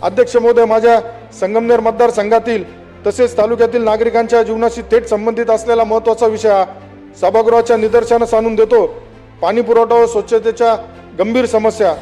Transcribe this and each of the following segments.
अध्यक्ष महोदय, माझ्या संगमनेर मतदारसंघातील तसेच तालुक्यातील नागरिकांच्या जीवनाशी थेट संबंधित असलेला महत्त्वाचा विषय हा सभागृहाच्या निदर्शनास आणून देतो। पाणी पुरवठा व स्वच्छतेच्या गंभीर समस्या।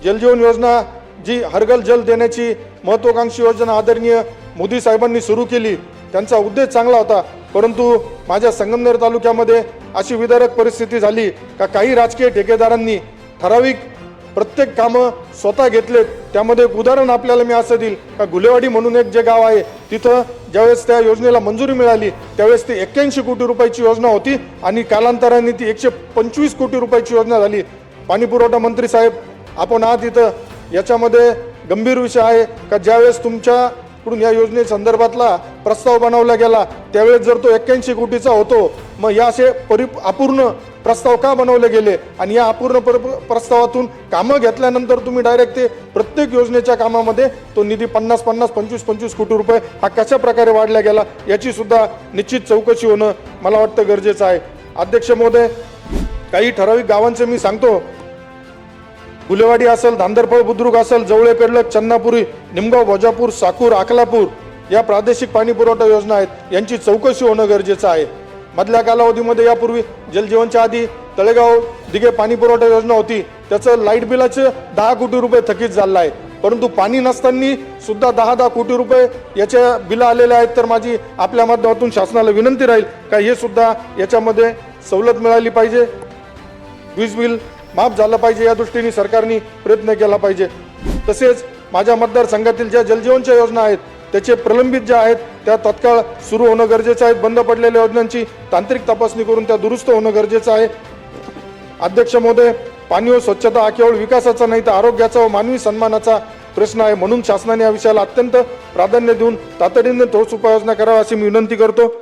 जलजीवन योजना जी हरघर जल देण्याची महत्त्वाकांक्षी योजना आदरणीय मोदी साहेबांनी सुरू केली, त्यांचा उद्देश चांगला होता, परंतु माझ्या संगमनेर तालुक्यामध्ये अशी विदारक परिस्थिती झाली का काही राजकीय ठेकेदारांनी ठराविक प्रत्येक कामं स्वतः घेतलेत। त्यामध्ये एक उदाहरण आपल्याला मी असं देईल का गुलेवाडी म्हणून एक जे गाव आहे, तिथं ज्यावेळेस त्या योजनेला मंजुरी मिळाली त्यावेळेस ती 81 कोटी रुपयाची योजना होती आणि कालांतराने ती 125 कोटी रुपयाची योजना झाली। पाणी पुरवठा मंत्री साहेब, आपण आहात इथं, याच्यामध्ये गंभीर विषय आहे का ज्यावेळेस तुमच्याकडून या योजनेसंदर्भातला प्रस्ताव बनवला गेला त्यावेळेस जर तो 81 कोटीचा होतो, मग या असे अपूर्ण प्रस्ताव का बनवले गेले आणि या अपूर्ण प्रस्तावातून कामं घेतल्यानंतर तुम्ही डायरेक्ट ते प्रत्येक योजनेच्या कामामध्ये तो निधी 50-50, 25-25 कोटी रुपये हा कशा प्रकारे वाढला गेला याची सुद्धा निश्चित चौकशी होणं मला वाटतं गरजेचं आहे। अध्यक्ष महोदय, काही ठराविक गावांचे मी सांगतो, गुलेवाडी असेल, धांदरफळ बुद्रुक असेल, जवळे पेडलक, चन्नापुरी, निमगाव, भोजापूर, साकूर, अकलापूर या प्रादेशिक पाणी पुरवठा योजना आहेत, यांची चौकशी होणं गरजेचं आहे। मधल्या कालावधीमध्ये यापूर्वी जलजीवनच्या आधी तळेगाव दिघे पाणी पुरवठा योजना होती, त्याचं लाईट बिलाचं 10 कोटी रुपये थकीत झालं आहे, परंतु पाणी नसताना सुद्धा 10 कोटी रुपये याच्या बिलं आलेले आहेत। तर माझी आपल्या माध्यमातून शासनाला विनंती राहील का हे सुद्धा याच्यामध्ये सवलत मिळाली पाहिजे, वीज बिल माफ झालं पाहिजे, या दृष्टीने सरकारने प्रयत्न केला पाहिजे। तसेच माझ्या मतदारसंघातील ज्या जलजीवनच्या योजना आहेत त्याचे प्रलंबित ज्या आहेत त्या तत्काळ सुरू होणं गरजेचं आहे। बंद पडलेल्या योजनांची तांत्रिक तपासणी करून त्या दुरुस्त होणं गरजेचं आहे। अध्यक्ष महोदय, पाणी व स्वच्छता हा केवळ विकासाचा नाही तर आरोग्याचा व मानवी सन्मानाचा प्रश्न आहे, म्हणून शासनाने या विषयाला अत्यंत प्राधान्य देऊन तातडीने ठोस उपाययोजना करावा अशी मी विनंती करतो।